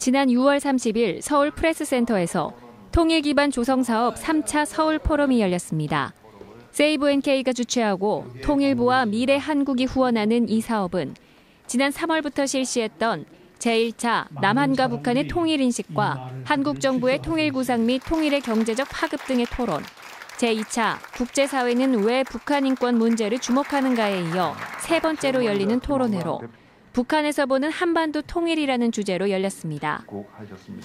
지난 6월 30일 서울 프레스센터에서 통일 기반 조성사업 3차 서울 포럼이 열렸습니다. 세이브앤케이가 주최하고 통일부와 미래 한국이 후원하는 이 사업은 지난 3월부터 실시했던 제1차 남한과 북한의 통일 인식과 한국 정부의 통일 구상 및 통일의 경제적 파급 등의 토론, 제2차 국제사회는 왜 북한 인권 문제를 주목하는가에 이어 세 번째로 열리는 토론회로 북한에서 보는 한반도 통일이라는 주제로 열렸습니다.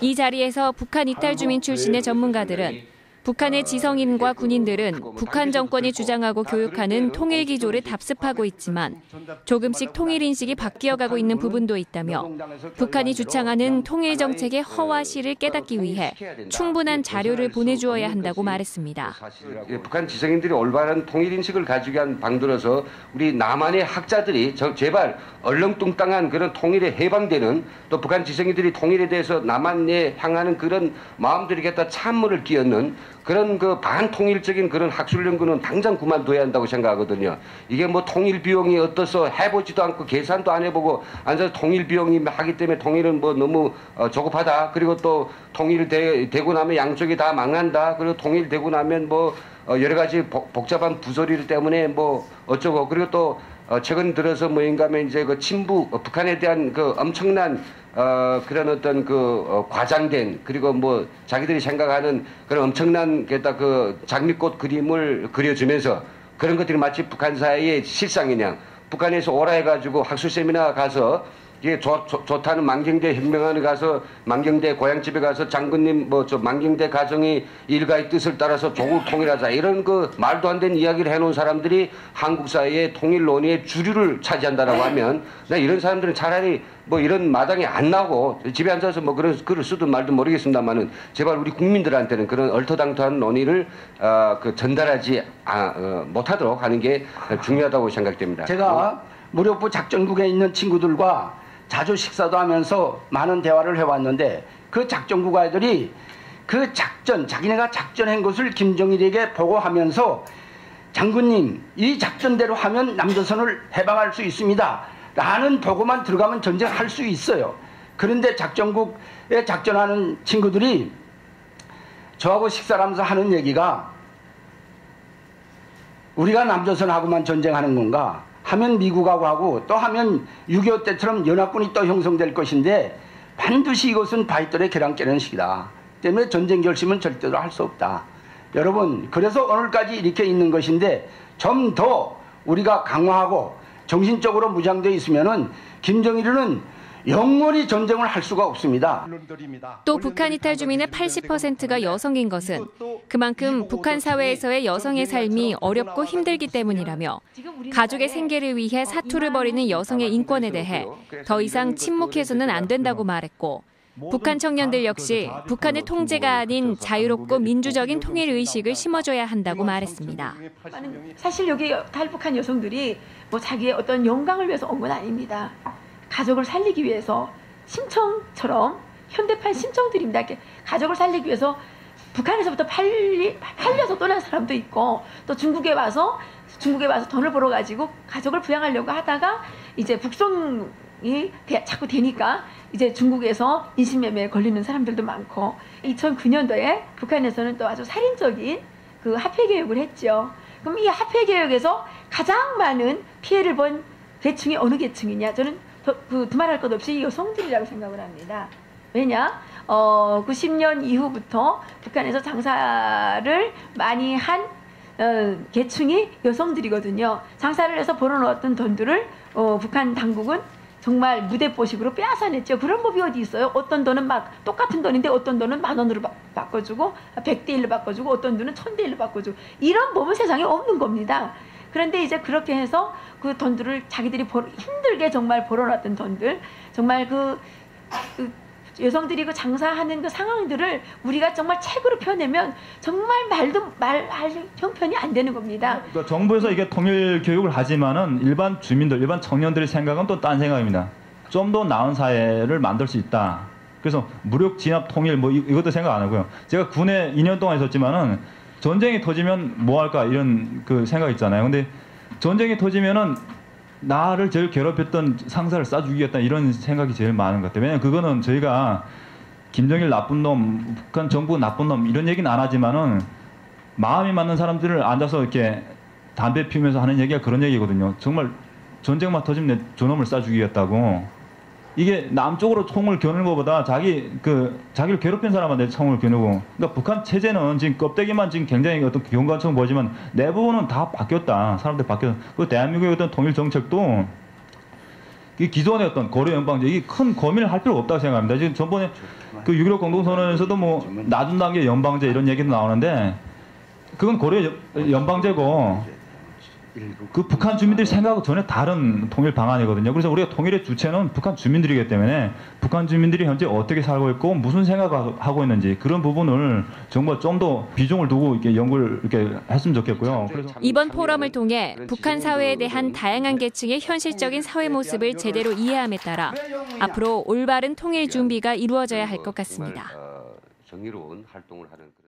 이 자리에서 북한 이탈 주민 출신의 전문가들은 북한의 지성인과 군인들은 북한 정권이 주장하고 교육하는 통일 기조를 답습하고 있지만 조금씩 통일 인식이 바뀌어가고 있는 부분도 있다며 북한이 주창하는 통일 정책의 허와 실을 깨닫기 위해 충분한 자료를 보내주어야 한다고 말했습니다. 북한 지성인들이 올바른 통일 인식을 가지기 위한 방도로서 우리 남한의 학자들이 제발 얼렁뚱땅한 그런 통일에 해방되는, 또 북한 지성인들이 통일에 대해서 남한에 향하는 그런 마음들이 갖다 찬물을 끼얹는 그런 그 반통일적인 그런 학술 연구는 당장 그만둬야 한다고 생각하거든요. 이게 뭐 통일 비용이 어떠서 해보지도 않고 계산도 안 해보고 앉아서 통일 비용이 하기 때문에 통일은 뭐 너무 조급하다. 그리고 또 통일되고 나면 양쪽이 다 망한다. 그리고 통일되고 나면 뭐 여러 가지 복잡한 부조리 때문에 뭐 어쩌고, 그리고 또 최근 들어서 뭐인가 하면 이제 그 친북 북한에 대한 그 엄청난 그런 어떤 그 과장된, 그리고 뭐 자기들이 생각하는 그런 엄청난 게다 그 장미꽃 그림을 그려주면서 그런 것들이 마치 북한 사회의 실상이냐, 북한에서 오라 해가지고 학술 세미나 가서 이게 좋다는 만경대 혁명원에 가서 만경대 고향집에 가서 장군님 뭐 저 만경대 가정의 일가의 뜻을 따라서 조국 통일하자, 이런 그 말도 안 되는 이야기를 해놓은 사람들이 한국 사회의 통일 논의의 주류를 차지한다라고 하면 나 이런 사람들은 차라리 뭐 이런 마당에 안 나오고 집에 앉아서 뭐 그런 글을 쓰든 말든 모르겠습니다만은 제발 우리 국민들한테는 그런 얼토당토한 논의를 전달하지 못하도록 하는 게 중요하다고 생각됩니다. 제가 무력부 작전국에 있는 친구들과 자주 식사도 하면서 많은 대화를 해왔는데 그 작전국 아이들이 그 작전, 자기네가 작전한 것을 김정일에게 보고하면서 장군님, 이 작전대로 하면 남조선을 해방할 수 있습니다 라는 보고만 들어가면 전쟁할 수 있어요. 그런데 작전국에 작전하는 친구들이 저하고 식사를 하면서 하는 얘기가 우리가 남조선하고만 전쟁하는 건가? 하면 미국하고 하고 또 하면 6.25 때처럼 연합군이 또 형성될 것인데 반드시 이것은 바위돌의 계란 깨는 식이다. 때문에 전쟁 결심은 절대로 할 수 없다. 여러분, 그래서 오늘까지 이렇게 있는 것인데 좀 더 우리가 강화하고 정신적으로 무장되어 있으면은 김정일은 영원히 전쟁을 할 수가 없습니다. 또 북한 이탈 주민의 80%가 여성인 것은 그만큼 북한 사회에서의 여성의 삶이 어렵고 힘들기 때문이라며 가족의 생계를 위해 사투를 벌이는 여성의 인권에 대해 더 이상 침묵해서는 안 된다고 말했고, 북한 청년들 역시 북한의 통제가 아닌 자유롭고 민주적인 통일 의식을 심어줘야 한다고 말했습니다. 사실 여기 탈북한 여성들이 뭐 자기의 어떤 영광을 위해서 온 건 아닙니다. 가족을 살리기 위해서 심청처럼 현대판 심청들입니다. 이렇게 가족을 살리기 위해서 북한에서부터 팔려서 떠난 사람도 있고, 또 중국에 와서 돈을 벌어가지고 가족을 부양하려고 하다가 이제 북송이 자꾸 되니까 이제 중국에서 인신매매에 걸리는 사람들도 많고, 2009년도에 북한에서는 또 아주 살인적인 그 합해개혁을 했죠. 그럼 이 합해개혁에서 가장 많은 피해를 본 계층이 어느 계층이냐? 저는 두말할 것 없이 여성들이라고 생각을 합니다. 왜냐? 90년 이후부터 북한에서 장사를 많이 한 계층이 여성들이거든요. 장사를 해서 벌어놓았던 돈들을 북한 당국은 정말 무대뽀식으로 빼앗아냈죠. 그런 법이 어디 있어요? 어떤 돈은 막 똑같은 돈인데 어떤 돈은 10,000원으로 바꿔주고 100대 1로 바꿔주고 어떤 돈은 1000대 1로 바꿔주고, 이런 법은 세상에 없는 겁니다. 그런데 이제 그렇게 해서 그 돈들을 자기들이 힘들게 정말 벌어놨던 돈들, 정말 그 여성들이 그 장사하는 그 상황들을 우리가 정말 책으로 펴내면 정말 말할 형편이 안 되는 겁니다. 그러니까 정부에서 이게 통일 교육을 하지만은 일반 주민들, 일반 청년들의 생각은 또 딴 생각입니다. 좀 더 나은 사회를 만들 수 있다. 그래서 무력 진압 통일 뭐 이것도 생각 안 하고요. 제가 군에 2년 동안 있었지만은 전쟁이 터지면 뭐 할까 이런 그 생각 있잖아요. 근데 전쟁이 터지면은 나를 제일 괴롭혔던 상사를 쏴 죽이겠다 이런 생각이 제일 많은 것 같아요. 왜냐하면 그거는 저희가 김정일 나쁜 놈, 북한 정부 나쁜 놈 이런 얘기는 안 하지만은 마음이 맞는 사람들을 앉아서 이렇게 담배 피우면서 하는 얘기가 그런 얘기거든요. 정말 전쟁만 터지면 저놈을 쏴 죽이겠다고. 이게 남쪽으로 총을 겨누는 것보다 자기를 괴롭힌 사람한테 총을 겨누고. 그러니까 북한 체제는 지금 껍데기만 지금 굉장히 어떤 경관처럼 보이지만 내부는 다 바뀌었다. 사람들 바뀌었다. 그 대한민국의 어떤 통일 정책도 이 기존의 어떤 고려 연방제 이게 큰 고민을 할 필요가 없다고 생각합니다. 지금 전번에 그 6.15 공동선언에서도 뭐 낮은 단계 연방제 이런 얘기도 나오는데 그건 고려 연방제고 그 북한 주민들이 생각하고 전혀 다른 통일 방안이거든요. 그래서 우리가 통일의 주체는 북한 주민들이기 때문에 북한 주민들이 현재 어떻게 살고 있고 무슨 생각을 하고 있는지 그런 부분을 정말 좀 더 비중을 두고 이렇게 연구를 이렇게 했으면 좋겠고요. 그래서 이번 포럼을 통해 북한 사회에 대한 다양한 계층의 현실적인 사회 모습을 제대로 이해함에 따라 앞으로 올바른 통일 준비가 이루어져야 할 것 같습니다. 정의로운 활동을 하는 그런